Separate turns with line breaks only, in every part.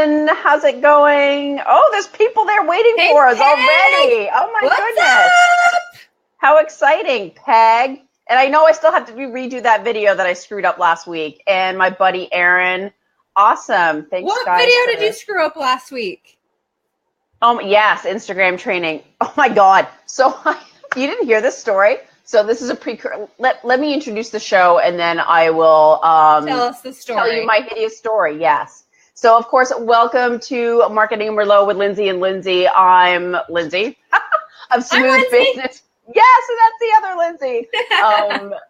everyone. How's it going? Oh, there's people there waiting for us already. Oh my goodness.
Up?
How exciting, Peg. And I know I still have to redo that video that I screwed up last week. And my buddy Aaron. Awesome. Thanks,
What
guys.
video did you screw up last week?
Yes, Instagram training. Oh my God. So you didn't hear this story. So this is a let me introduce the show, and then I will
tell us the story.
Tell you my hideous story. Yes. So of course, welcome to Marketing Merlot with Lindsay and Lindsay. I'm Lindsay. I'm Smooth Business. Yes, and that's the other Lindsay.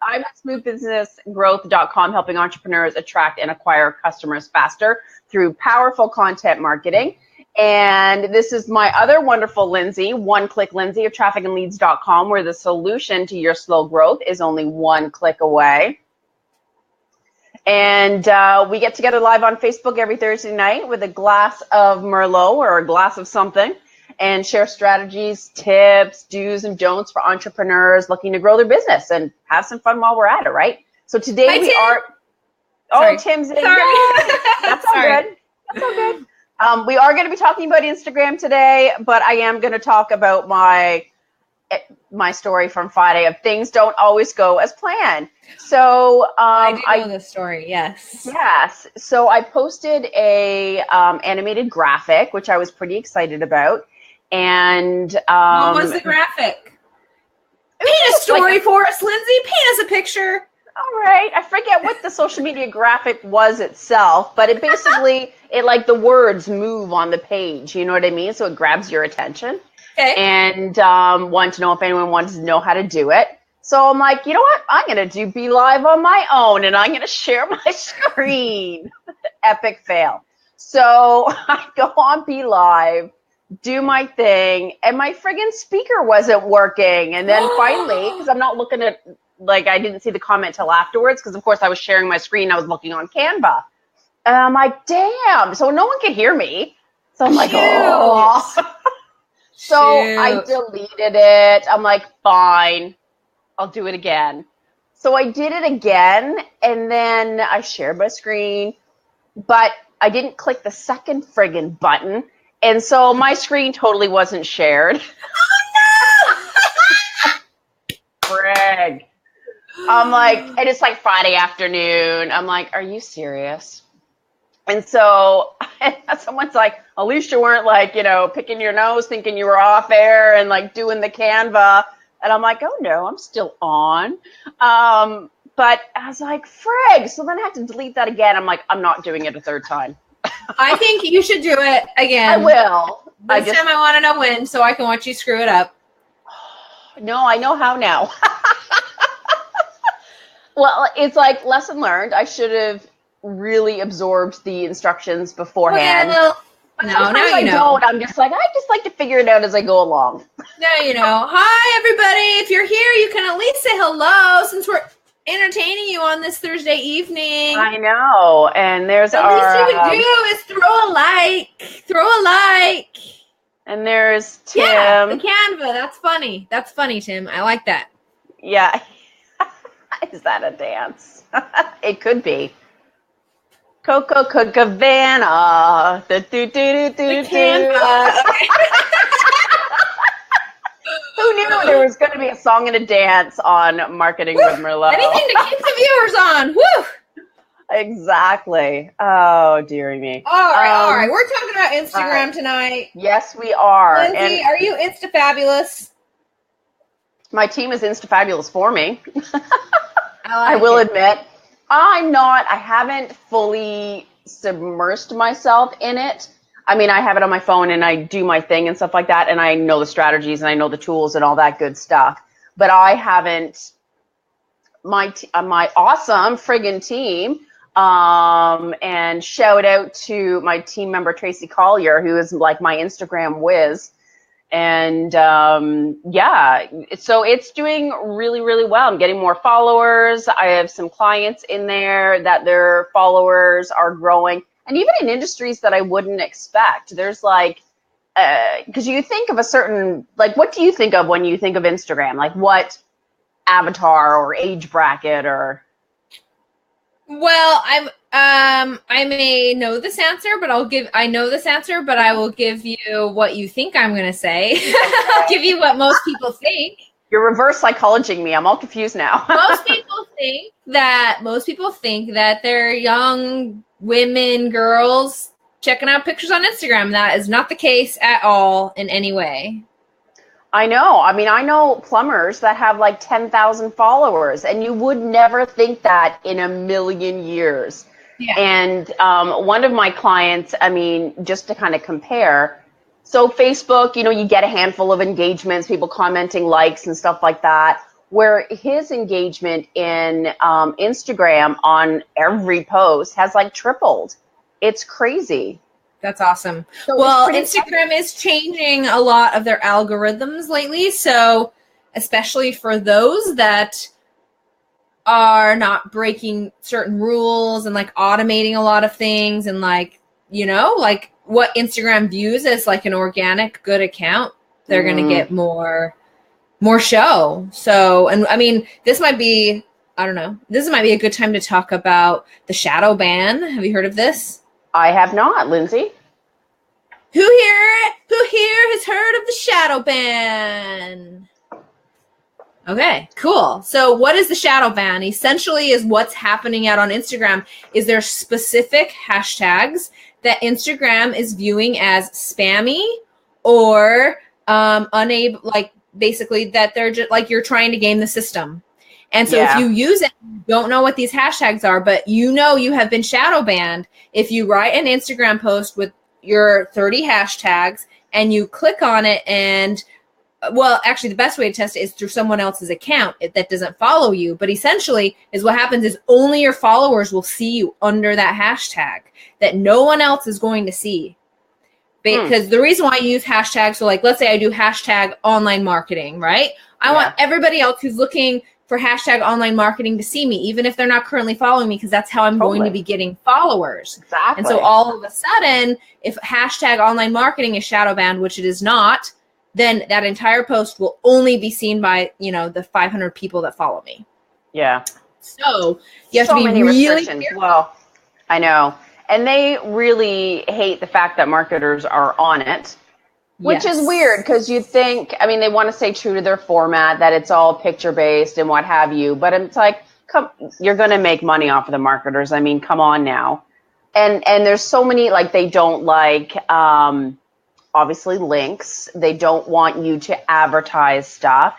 I'm at smoothbusinessgrowth.com, helping entrepreneurs attract and acquire customers faster through powerful content marketing. And this is my other wonderful Lindsay, One-Click Lindsey of trafficandleads.com, where the solution to your slow growth is only one click away. And we get together live on Facebook every Thursday night with a glass of Merlot or a glass of something and share strategies, tips, do's and don'ts for entrepreneurs looking to grow their business and have some fun while we're at it, right? So today
Hi,
we
Tim.
are... Oh, Tim's in.
Sorry.
That's all good. That's all good. We are going to be talking about Instagram today, but I am going to talk about my story from Friday of things don't always go as planned. So
I do know this story. Yes.
Yes. So I posted a animated graphic, which I was pretty excited about. And
what was the graphic? Paint a story for us, Lindsay. Paint us a picture.
All right. I forget what the social media graphic was itself, but it basically, the words move on the page. You know what I mean? So it grabs your attention.
Okay.
And wanted to know if anyone wanted to know how to do it. So I'm like, you know what? I'm going to do FBLive on my own, and I'm going to share my screen. Epic fail. So I go on FBLive, do my thing, and my friggin' speaker wasn't working. And then finally, because I'm not looking at, I didn't see the comment till afterwards, because of course I was sharing my screen. I was looking on Canva. And I'm like, damn. So no one could hear me. So I'm like, oh. So I deleted it. I'm like, fine, I'll do it again. So I did it again, and then I shared my screen, but I didn't click the second friggin' button. And so my screen totally wasn't shared.
Oh, no!
Frig. I'm like, and it's like Friday afternoon. I'm like, are you serious? And so someone's like, at least you weren't picking your nose, thinking you were off air and doing the Canva. And I'm like, oh no, I'm still on. But I was like, frig. So then I had to delete that again. I'm like, I'm not doing it a third time.
I think you should do it again.
I will.
This time I want to know when so I can watch you screw it up.
No, I know how now. Well, it's like lesson learned. I should have really absorbed the instructions beforehand.
Well, no, now you know.
I just like to figure it out as I go along.
Now you know. Hi, everybody. If you're here, you can at least say hello since we're entertaining you on this Thursday evening.
I know. And there's
the least you can do is throw a like. Throw a like.
And there's Tim.
Yeah, the Canva. That's funny. That's funny, Tim. I like that.
Yeah. Is that a dance? It could be. Coco Cabana. The Canva. Okay. Who knew there was going to be a song and a dance on Marketing with Merlot?
Anything to keep the viewers on. Woo!
Exactly. Oh, dearie me.
All right. We're talking about Instagram tonight.
Yes, we are.
Lindsay, are you Insta-fabulous?
My team is Insta-fabulous for me.
I
will admit. I'm not. I haven't fully submersed myself in it. I mean, I have it on my phone and I do my thing and stuff like that. And I know the strategies and I know the tools and all that good stuff. But I haven't, my awesome friggin' team, and shout out to my team member, Tracy Collier, who is like my Instagram whiz. And so it's doing really, really well. I'm getting more followers. I have some clients in there that their followers are growing. And even in industries that I wouldn't expect, there's because you think of a certain, what do you think of when you think of Instagram? Like what avatar or age bracket or?
Well, I may know this answer, but I know this answer, but I will give you what you think I'm going to say. I'll give you what most people think.
You're reverse psychologing me. I'm all confused now.
Most people think that they're young women, girls checking out pictures on Instagram. That is not the case at all in any way.
I know. I mean, I know plumbers that have like 10,000 followers, and you would never think that in a million years.
Yeah.
And one of my clients, I mean, just to kind of compare, so Facebook, you know, you get a handful of engagements, people commenting, likes and stuff like that, where his engagement in Instagram on every post has like tripled. It's crazy.
That's awesome.
So
well, Instagram is changing a lot of their algorithms lately. So especially for those that are not breaking certain rules and like automating a lot of things and like, you know, like what Instagram views as like an organic good account, they're going to get more show. So, and I mean, this might be a good time to talk about the shadow ban. Have you heard of this?
I have not, Lindsay.
Who here has heard of the shadow ban? Okay, cool. So what is the shadow ban? Essentially is what's happening out on Instagram is there specific hashtags that Instagram is viewing as spammy or unable, like basically that they're just like you're trying to game the system. And so if you use it, you don't know what these hashtags are, but you know you have been shadow banned. If you write an Instagram post with your 30 hashtags and you click on it and, well, actually the best way to test it is through someone else's account that doesn't follow you. But essentially is what happens is only your followers will see you under that hashtag that no one else is going to see. Because the reason why I use hashtags, so like, let's say I do hashtag online marketing, right? I want everybody else who's looking for hashtag online marketing to see me, even if they're not currently following me, because that's how I'm going to be getting followers.
Exactly.
And so all of a sudden, if hashtag online marketing is shadow banned, which it is not, then that entire post will only be seen by, you know, the 500 people that follow me.
Yeah.
So you have to be
many
really
restrictions. Well, I know. And they really hate the fact that marketers are on it. Which is weird because you'd think, I mean, they want to stay true to their format, that it's all picture-based and what have you. But it's like, you're going to make money off of the marketers. I mean, come on now. And there's so many, like, they don't like, obviously, links. They don't want you to advertise stuff.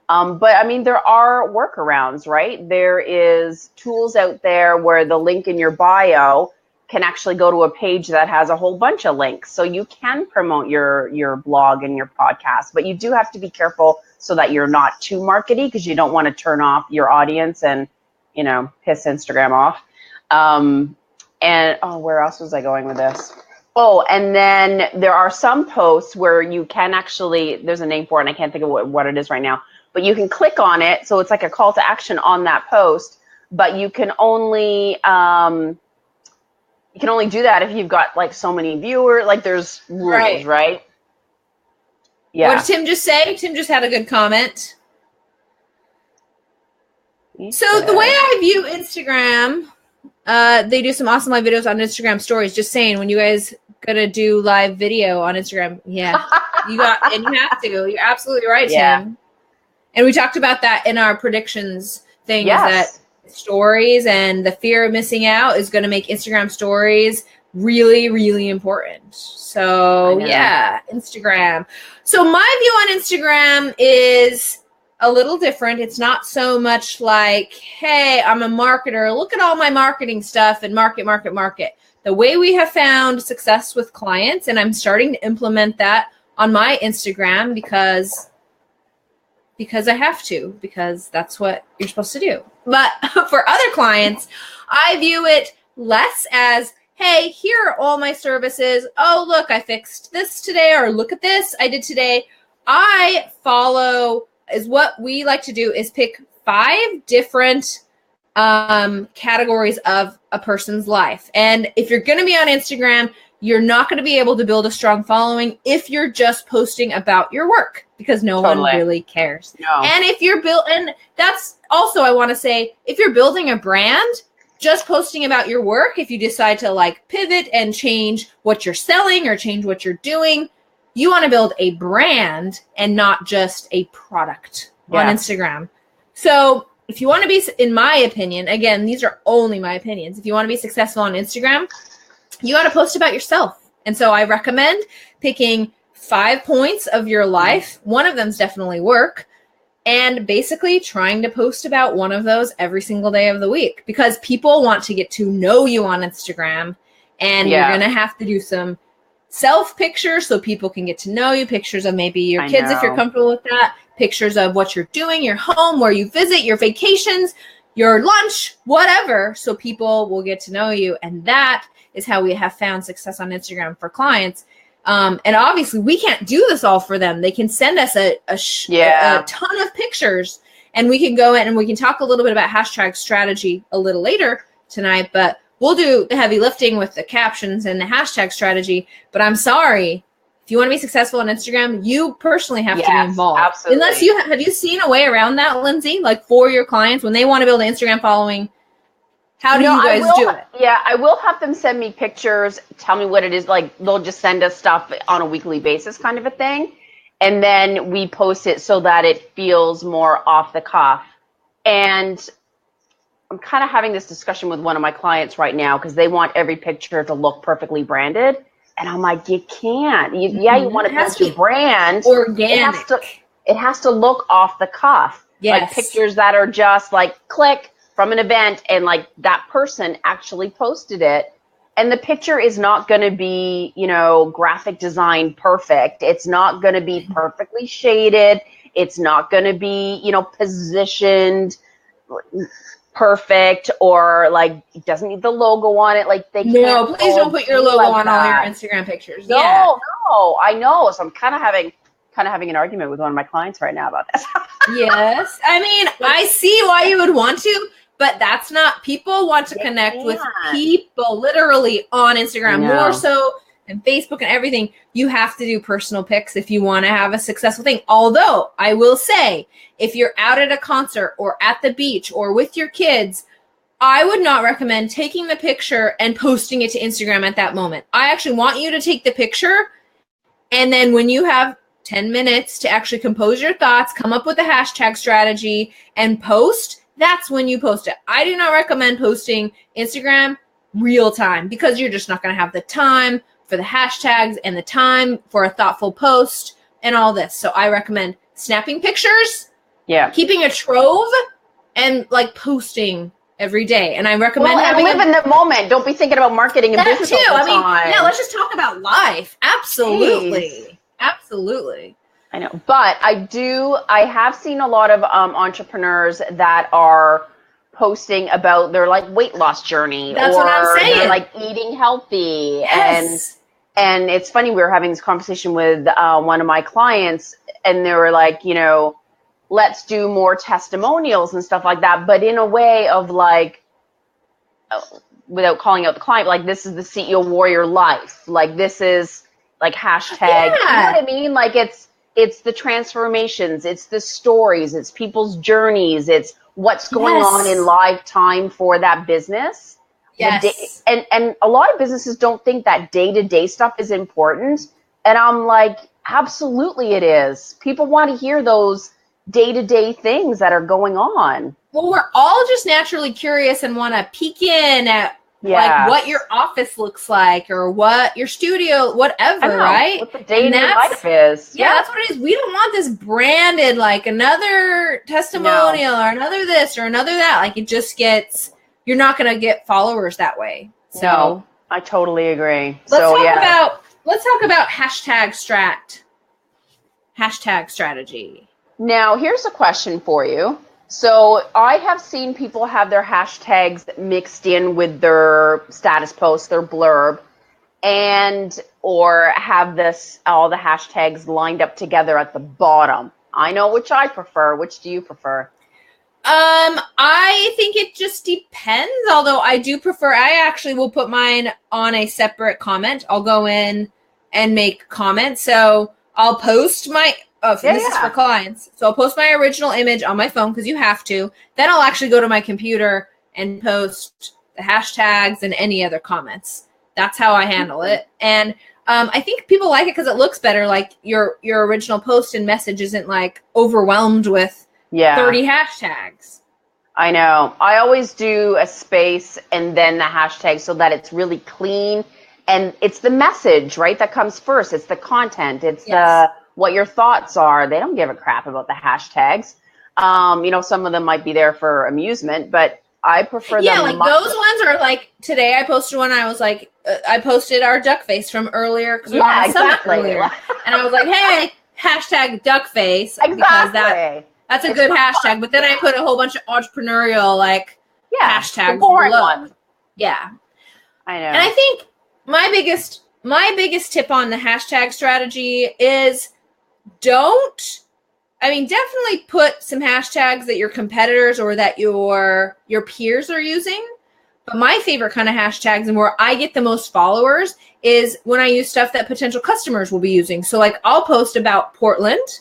But, I mean, there are workarounds, right? There is tools out there where the link in your bio can actually go to a page that has a whole bunch of links. So you can promote your blog and your podcast, but you do have to be careful so that you're not too markety because you don't want to turn off your audience and, you know, piss Instagram off. Where else was I going with this? Oh, and then there are some posts where you can actually, there's a name for it and I can't think of what it is right now, but you can click on it. So it's like a call to action on that post, but you can only, do that if you've got like so many viewers, like there's rules, right? Yeah.
What did Tim just say? Tim just had a good comment. So the way I view Instagram, they do some awesome live videos on Instagram stories. Just saying, when you guys gonna do live video on Instagram, you have to. You're absolutely right, Tim. And we talked about that in our predictions thing. Is that stories and the fear of missing out is going to make Instagram stories really, really important. So Instagram. So my view on Instagram is a little different. It's not so much like, hey, I'm a marketer. Look at all my marketing stuff and market. The way we have found success with clients, and I'm starting to implement that on my Instagram because I have to, because that's what you're supposed to do. But for other clients, I view it less as, hey, here are all my services. Oh, look, I fixed this today, or look at this I did today. I follow, is what we like to do is pick 5 different categories of a person's life. And if you're going to be on Instagram, you're not going to be able to build a strong following if you're just posting about your work, because no one really cares. No. And if you're and that's also, I want to say, if you're building a brand, just posting about your work, if you decide to like pivot and change what you're selling or change what you're doing, you want to build a brand and not just a product on Instagram. So if you want to be, in my opinion, again, these are only my opinions. If you want to be successful on Instagram, you got to post about yourself. And so I recommend picking 5 points of your life. One of them's definitely work. And basically trying to post about one of those every single day of the week, because people want to get to know you on Instagram, and you're going to have to do some self pictures so people can get to know you, pictures of maybe your kids if you're comfortable with that, pictures of what you're doing, your home, where you visit, your vacations, your lunch, whatever, so people will get to know you. And that is how we have found success on Instagram for clients. And obviously we can't do this all for them. They can send us a ton of pictures, and we can go in and we can talk a little bit about hashtag strategy a little later tonight, but we'll do the heavy lifting with the captions and the hashtag strategy. But I'm sorry, if you want to be successful on Instagram, you personally have to be involved.
Absolutely.
Unless have you seen a way around that, Lindsay? Like for your clients, when they want to build an Instagram following, how do you guys do it?
Yeah, I will have them send me pictures, tell me what it is. Like they'll just send us stuff on a weekly basis kind of a thing. And then we post it so that it feels more off the cuff. And I'm kind of having this discussion with one of my clients right now because they want every picture to look perfectly branded. And I'm like, you can't. You want to build your brand.
Organic.
It has to look off the cuff.
Yes.
Like pictures that are just like click from an event and like that person actually posted it. And the picture is not going to be, graphic design perfect. It's not going to be perfectly shaded. It's not going to be, positioned perfect, or like it doesn't need the logo on it. Like they can't.
Please don't put your logo on all your Instagram pictures.
No, I know. So I'm kind of having an argument with one of my clients right now about this.
Yes. I mean, I see why you would want to, but that's not, people want to connect with people literally on Instagram more so and Facebook and everything. You have to do personal pics if you want to have a successful thing. Although I will say, if you're out at a concert or at the beach or with your kids, I would not recommend taking the picture and posting it to Instagram at that moment. I actually want you to take the picture, and then when you have 10 minutes to actually compose your thoughts, come up with a hashtag strategy, and post, that's when you post it. I do not recommend posting Instagram real time because you're just not going to have the time for the hashtags and the time for a thoughtful post and all this. So I recommend snapping pictures, keeping a trove, and like posting every day. And I recommend
live in the moment. Don't be thinking about marketing and business all the time.
Let's just talk about life. Absolutely. Jeez. Absolutely.
I know. But I have seen a lot of entrepreneurs that are posting about their like weight loss journey.
That's what I'm saying.
They're like eating healthy.
Yes.
And it's funny, we were having this conversation with one of my clients, and they were like, let's do more testimonials and stuff like that. But in a way of like, without calling out the client, like this is the CEO warrior life. Like this is like hashtag, you know what I mean? Like it's the transformations, it's the stories, it's people's journeys, it's what's going on in live time for that business.
Yes.
And a lot of businesses don't think that day-to-day stuff is important. And I'm like, absolutely it is. People want to hear those day-to-day things that are going on.
Well, we're all just naturally curious and want to peek in at like what your office looks like or what your studio, whatever, right?
What the day-to-day life is.
Yeah, that's what it is. We don't want this branded like another testimonial or another this or another that. Like it just gets, you're not going to get followers that way. So
no, I totally agree.
Let's talk about hashtag strategy.
Now, here's a question for you. So I have seen people have their hashtags mixed in with their status post, their blurb, or have all the hashtags lined up together at the bottom. I know which I prefer. Which do you prefer?
I think it just depends. Although I do prefer, I actually will put mine on a separate comment. I'll go in and make comments. So I'll post this is for clients. So I'll post my original image on my phone because you have to. Then I'll actually go to my computer and post the hashtags, and any other comments. That's how I handle it. And I think people like it because it looks better. Like your original post and message isn't like overwhelmed with 30 hashtags.
I know. I always do a space and then the hashtag so that it's really clean. And it's the message, right, that comes first. It's the content. It's what your thoughts are. They don't give a crap about the hashtags. Some of them might be there for amusement, but I prefer them.
Yeah, like those ones are like, today I posted one. I was like, I posted our duck face from earlier because we were on Summit earlier. And I was like, hey, hashtag duck face.
Exactly.
Because that's a good hashtag. But then I put a whole bunch of entrepreneurial hashtags
boring
below.
One.
Yeah.
I know.
And I think my biggest tip on the hashtag strategy is definitely put some hashtags that your competitors or that your peers are using. But my favorite kind of hashtags and where I get the most followers is when I use stuff that potential customers will be using. So like I'll post about Portland.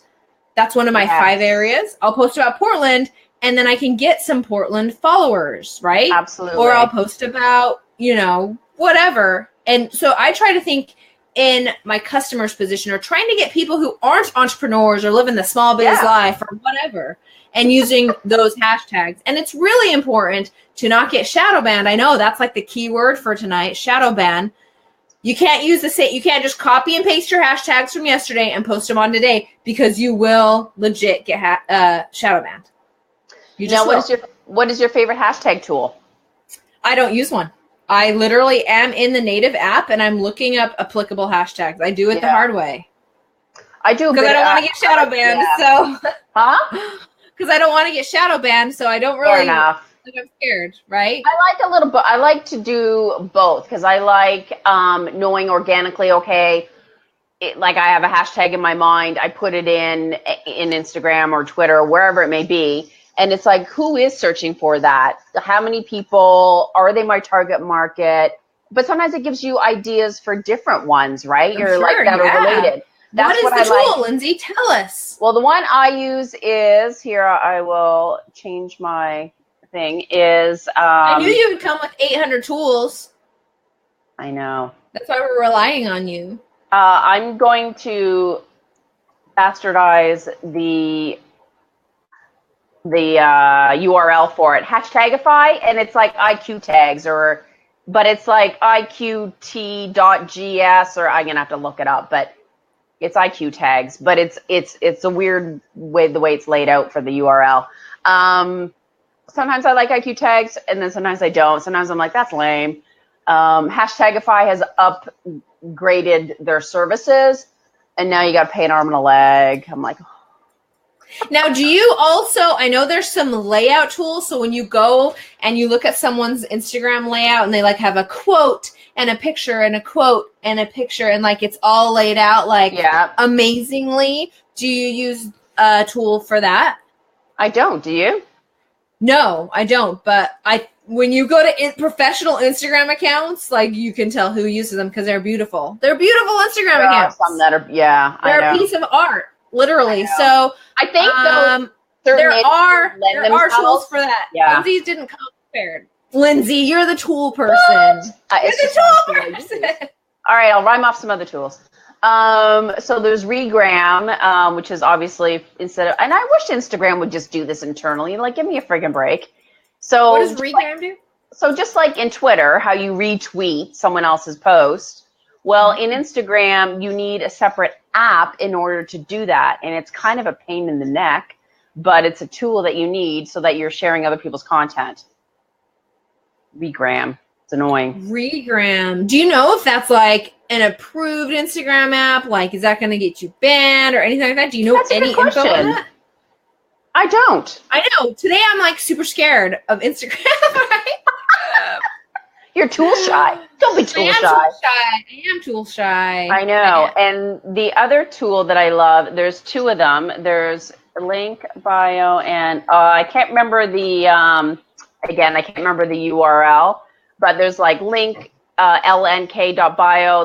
That's one of my 5 areas. I'll post about Portland and then I can get some Portland followers, right?
Absolutely.
Or I'll post about, whatever. And so I try to think in my customer's position or trying to get people who aren't entrepreneurs or living the small biz life or whatever and using those hashtags. And it's really important to not get shadow banned. I know that's like the key word for tonight, shadow ban. You can't use you can't just copy and paste your hashtags from yesterday and post them on today because you will legit get shadow banned.
What is your favorite hashtag tool?
I don't use one. I literally am in the native app and I'm looking up applicable hashtags. I do it the hard way.
I do
because I don't want to get shadow banned. So, because I don't want to get shadow banned, so I don't really.
Fair enough.
Like I'm scared, right?
I like to do both because I like knowing organically. Okay, like I have a hashtag in my mind. I put it in Instagram or Twitter or wherever it may be. And it's like, who is searching for that? How many people? Are they my target market? But sometimes it gives you ideas for different ones, right? You're like that are related. That's
what is the tool, Lindsay? Tell us.
Well, the one I use is here. I will change my thing. I
knew you would come with 800 tools.
I know.
That's why we're relying on you.
I'm going to bastardize the URL for it, hashtagify, and it's like IQ tags but it's like IQT.gs or I'm gonna have to look it up, but it's IQ tags, but it's a weird way the way it's laid out for the URL. Sometimes I like IQ tags and then sometimes I don't. Sometimes I'm like, that's lame. Hashtagify has upgraded their services and now you got to pay an arm and a leg. I'm like,
now, do you also, I know there's some layout tools. So when you go and you look at someone's Instagram layout and they like have a quote and a picture and a quote and a picture and like it's all laid out like amazingly. Do you use a tool for that?
I don't. Do you?
No, I don't. But when you go to professional Instagram accounts, like you can tell who uses them because they're beautiful. They're beautiful Instagram accounts.
Some that are,
they're a piece of art. Literally. So
I think
there are tools for that.
Yeah.
Lindsay didn't come prepared. Lindsay, you're the tool person. You're the tool person.
All right, I'll rhyme off some other tools. So there's Regram, which is obviously and I wish Instagram would just do this internally. Like, give me a friggin' break. So
what does Regram do?
So just like in Twitter, how you retweet someone else's post. Well, in Instagram, you need a separate app in order to do that. And it's kind of a pain in the neck, but it's a tool that you need so that you're sharing other people's content. Regram. It's annoying.
Regram. Do you know if that's like an approved Instagram app? Like, is that going to get you banned or anything like that? Do you know any info on that?
I don't.
I know. Today I'm like super scared of Instagram. Right?
You're tool shy. Don't be tool shy.
I am tool shy.
I know. And the other tool that I love, there's 2 of them. There's Lync.bio and I can't remember the I can't remember the URL, but there's like lnk.bio.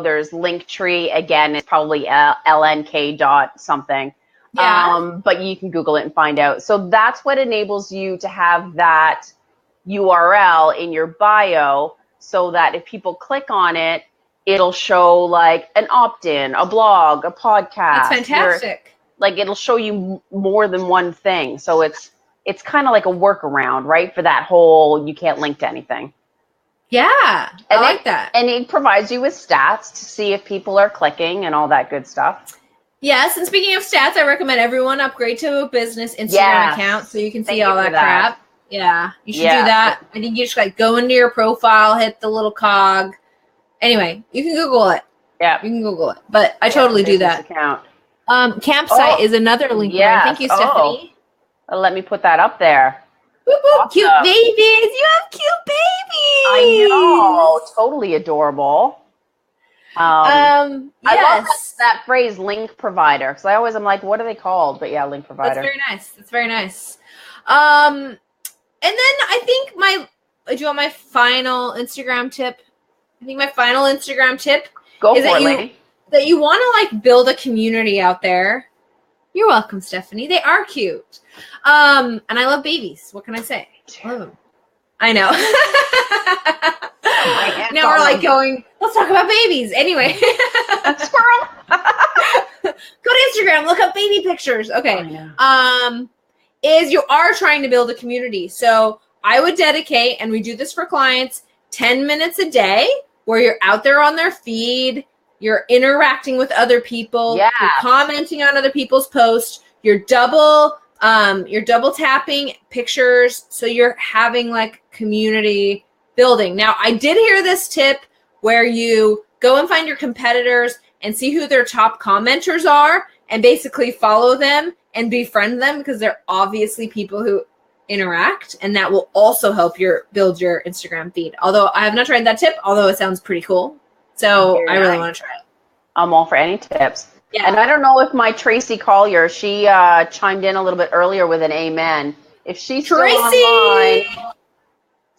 There's linktree. Again, it's probably lnk something. Yeah. But you can Google it and find out. So that's what enables you to have that URL in your bio so that if people click on it, it'll show like an opt-in, a blog, a podcast.
That's fantastic.
Like it'll show you more than one thing. So it's kind of like a workaround, right? For that whole, you can't link to anything.
Yeah, I like that.
And it provides you with stats to see if people are clicking and all that good stuff.
Yes, and speaking of stats, I recommend everyone upgrade to a business Instagram account so you can see all that crap. Yeah, you should do that. I think you just like go into your profile, hit the little cog. Anyway, you can Google it. Yeah, you can Google it. But I totally do that.
Account.
Campsite is another link. Yeah, thank you, Stephanie.
Let me put that up there.
Whoop, whoop. Awesome. Cute babies. You have cute babies.
I know. Totally adorable. Yes. I love that phrase, link provider, because I always am like, what are they called? But yeah, link provider.
That's very nice. That's very nice. And then I think do you want my final Instagram tip? I think my final Instagram tip is that you want to like build a community out there. You're welcome, Stephanie. They are cute. And I love babies. What can I say? I love them. I know. Now we're like going, let's talk about babies. Anyway.
Squirrel.
Go to Instagram, look up baby pictures. Okay. Is you are trying to build a community. So I would dedicate, and we do this for clients, 10 minutes a day where you're out there on their feed, you're interacting with other people, you're commenting on other people's posts, you're double tapping pictures, so you're having like community building. Now, I did hear this tip where you go and find your competitors and see who their top commenters are and basically follow them and befriend them because they're obviously people who interact, and that will also help build your Instagram feed. Although I have not tried that tip, although it sounds pretty cool. So I really want to try it.
I'm all for any tips. Yeah. And I don't know if my Tracy Collier, she chimed in a little bit earlier with an amen. If she's still online,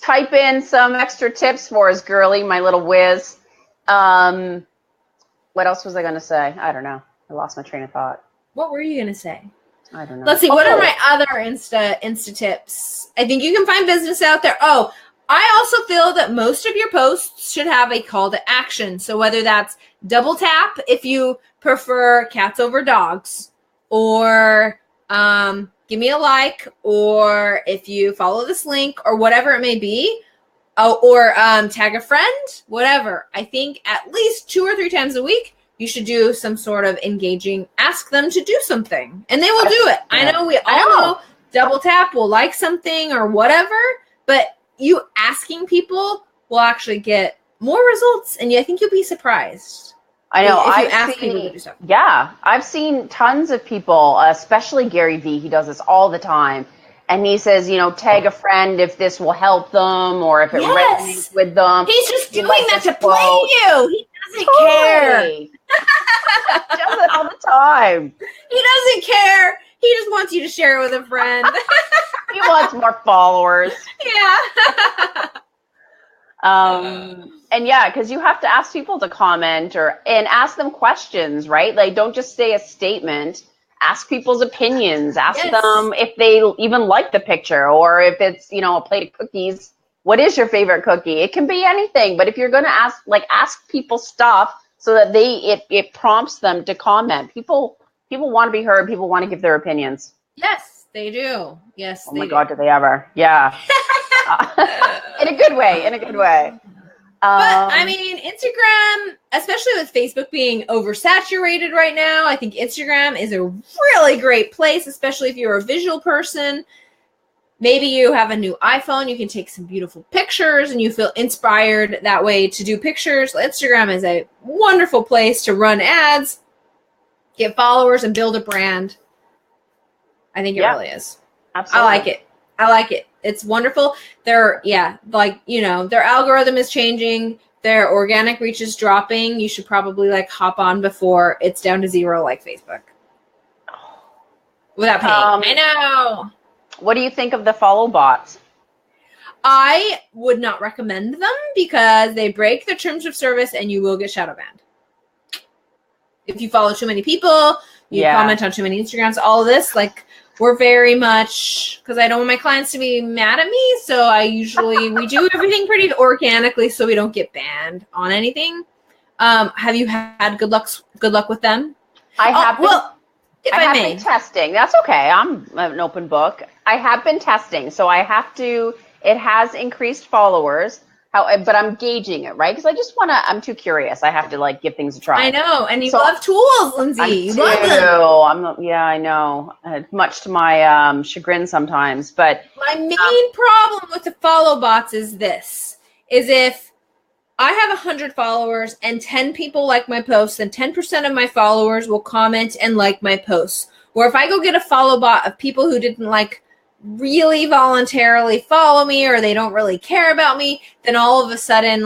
type in some extra tips for us, girly, my little whiz. What else was I going to say? I don't know. I lost my train of thought.
What were you going to say?
I don't know.
Let's see. What are my other Insta tips? I think you can find business out there. Oh, I also feel that most of your posts should have a call to action. So whether that's double tap if you prefer cats over dogs, or give me a like, or if you follow this link, or whatever it may be, or tag a friend, whatever. I think at least 2 or 3 times a week, you should do some sort of engaging, ask them to do something, and they will do it. I know we all know double tap will like something or whatever, but you asking people will actually get more results, and I think you'll be surprised.
I know.
If you ask people to do stuff.
Yeah, I've seen tons of people, especially Gary Vee. He does this all the time, and he says, tag a friend if this will help them or if it resonates with them.
He's just doing that to play you. He doesn't care.
He does it all the time.
He doesn't care. He just wants you to share it with a friend.
He wants more followers.
Yeah.
And yeah, because you have to ask people to comment and ask them questions, right? Like, don't just say a statement. Ask people's opinions. Ask them if they even like the picture, or if it's, a plate of cookies. What is your favorite cookie? It can be anything, but if you're going to ask people stuff so that it prompts them to comment. People want to be heard. People want to give their opinions.
Yes, they do. Yes.
Oh my God, do they ever? Yeah. In a good way.
But I mean, Instagram, especially with Facebook being oversaturated right now, I think Instagram is a really great place, especially if you're a visual person. Maybe you have a new iPhone, you can take some beautiful pictures and you feel inspired that way to do pictures. Instagram is a wonderful place to run ads, get followers, and build a brand. I think it really is.
Absolutely.
I like it. It's wonderful. Their algorithm is changing. Their organic reach is dropping. You should probably hop on before it's down to 0 like Facebook. Without paying. I know.
What do you think of the follow bots?
I would not recommend them because they break the terms of service and you will get shadow banned. If you follow too many people, you comment on too many Instagrams, all of this, we're very much, because I don't want my clients to be mad at me, so we do everything pretty organically so we don't get banned on anything. Have you had good luck with them?
I have
been
testing. That's okay. I'm an open book. I have been testing, so it has increased followers. But I'm gauging it, right? Because I'm too curious. I have to give things a try.
I know, and you love tools, Lindsay. You love them.
I know. Much to my chagrin sometimes, but
my main problem with the follow bots is this: is if I have 100 followers and 10 people like my posts, then 10% of my followers will comment and like my posts. Or if I go get a follow bot of people who didn't really voluntarily follow me, or they don't really care about me, then all of a sudden,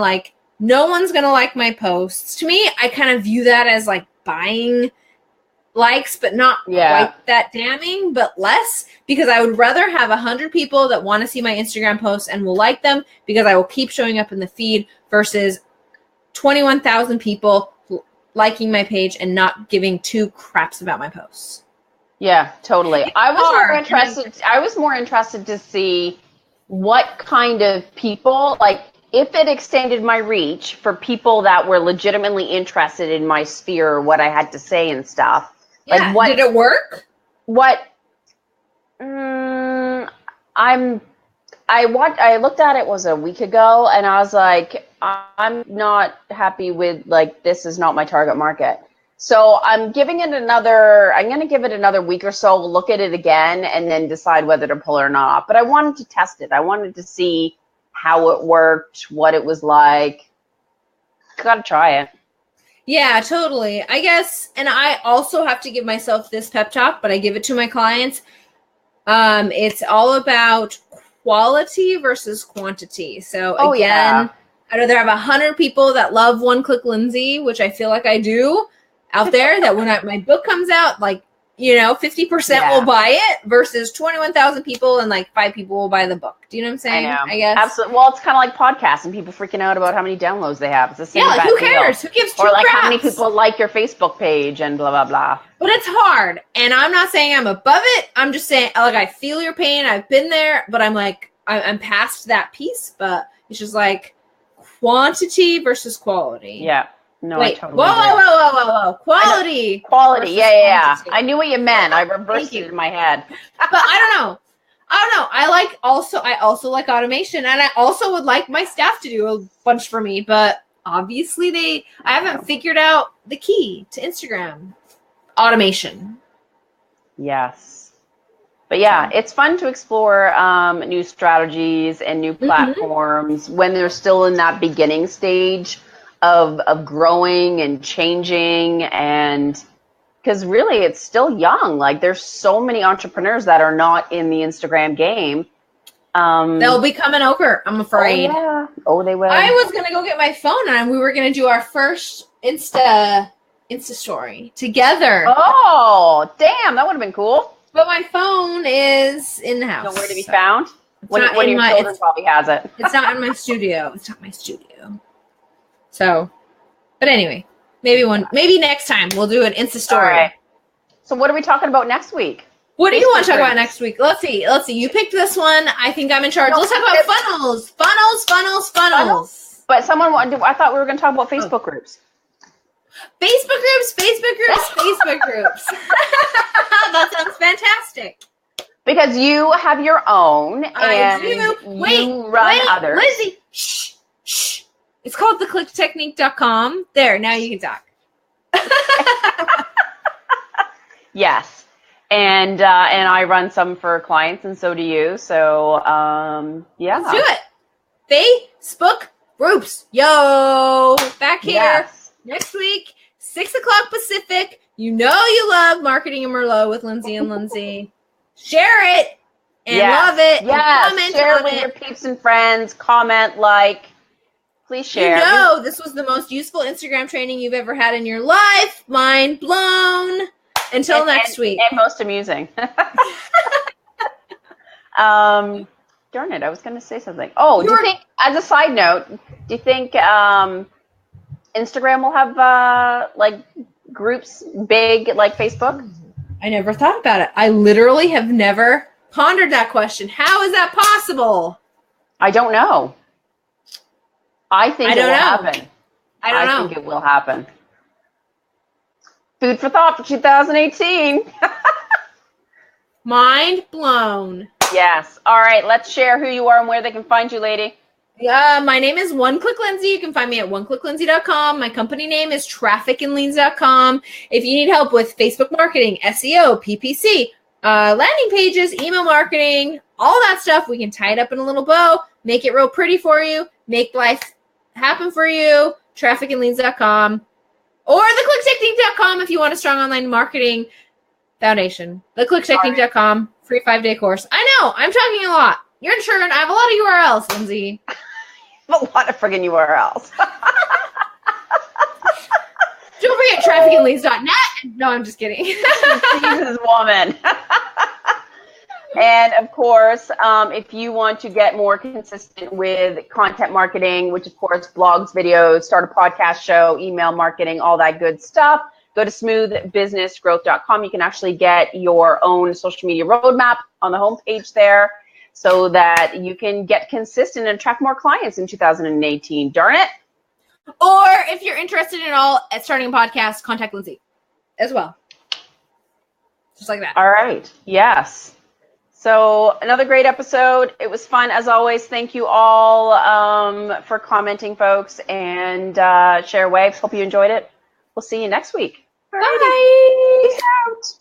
no one's going to like my posts. To me, I kind of view that as buying likes, but not quite that damning, but less, because I would rather have 100 people that want to see my Instagram posts and will like them because I will keep showing up in the feed versus 21,000 people liking my page and not giving two craps about my posts.
Yeah, totally. I was more interested to see what kind of people, if it extended my reach for people that were legitimately interested in my sphere or what I had to say and stuff.
Yeah. Did it work?
I looked at it was a week ago, and I was like, I'm not happy with this is not my target market. So I'm going to give it another week or so, look at it again, and then decide whether to pull it or not. But I wanted to test it. I wanted to see how it worked, what it was like. Got to try it.
Yeah, totally. I guess, and I also have to give myself this pep talk, but I give it to my clients. It's all about quality versus quantity. So again, I'd rather have 100 people that love One-Click Lindsey, which I feel like I do, out there, that when my book comes out, 50% will buy it versus 21,000 people and 5 people will buy the book. Do you know what I'm saying? I guess.
Absolutely. Well, it's kind of like podcasts and people freaking out about how many downloads they have. It's the same.
Yeah, who cares? Who gives two craps?
How many people like your Facebook page and blah, blah, blah.
But it's hard. And I'm not saying I'm above it. I'm just saying, I feel your pain. I've been there, but I'm past that piece. But it's just quantity versus quality.
Yeah. No,
wait,
I totally agree.
Whoa. Quality.
Yeah. I knew what you meant. I reversed it in my head.
But I don't know. I also like automation, and I also would like my staff to do a bunch for me, but obviously I haven't figured out the key to Instagram automation.
Yes. But yeah, it's fun to explore new strategies and new platforms when they're still in that beginning stage of growing and changing, and because really it's still young. There's so many entrepreneurs that are not in the Instagram game.
They'll become an ogre, I'm afraid.
Oh, yeah. Oh, they will.
I was gonna go get my phone and we were gonna do our first Insta story together.
Oh, damn, that would have been cool.
But my phone is in the house.
Nowhere to be found? One of your children probably has it.
It's not in my studio. So, but anyway, maybe next time we'll do an Insta story.
All right. So what are we talking about next week?
What do you want to talk about next week? Let's see. You picked this one. I think I'm in charge. Let's talk about funnels.
But I thought we were going to talk about Facebook groups.
Facebook groups. That sounds fantastic.
Because you have your own, and
you
run others.
Lindsay, shh. It's called theclicktechnique.com. There, now you can talk.
Yes. And I run some for clients, and so do you. So, yeah.
Let's do it. Facebook groups. Yo, back here next week, 6:00 Pacific. You love Marketing and Merlot with Lindsay and Lindsay. Share it and love it.
Yes.
Comment
Share
on
with
it.
your peeps and friends. Comment, please share.
This was the most useful Instagram training you've ever had in your life. Mind blown. Until next week.
And most amusing. Darn it, I was going to say something. Oh, do you think, as a side note, do you think Instagram will have groups big like Facebook?
I never thought about it. I literally have never pondered that question. How is that possible?
I don't know. I think it will happen.
I
think it will happen. Food for thought for 2018.
Mind blown.
Yes. All right. Let's share who you are and where they can find you, lady.
My name is One-Click Lindsey. You can find me at oneclicklindsey.com. My company name is trafficandleads.com. If you need help with Facebook marketing, SEO, PPC, landing pages, email marketing, all that stuff, we can tie it up in a little bow, make it real pretty for you, make life happen for you, trafficandleads.com. Or theclicktechnique.com if you want a strong online marketing foundation. Theclicktechnique.com, free 5-day course. I know, I'm talking a lot. You're insured. I have a lot of URLs, Lindsay.
A lot of friggin' URLs.
Don't forget trafficandleads.net. No, I'm just kidding.
Jesus, woman. And of course, if you want to get more consistent with content marketing, which of course blogs, videos, start a podcast show, email marketing, all that good stuff, go to smoothbusinessgrowth.com. You can actually get your own social media roadmap on the homepage there, so that you can get consistent and attract more clients in 2018. Darn it.
Or if you're interested at all at starting a podcast, contact Lindsay as well. Just like that.
All right. Yes. So another great episode. It was fun as always. Thank you all for commenting, folks, and share waves. Hope you enjoyed it. We'll see you next week.
Bye.
Peace out.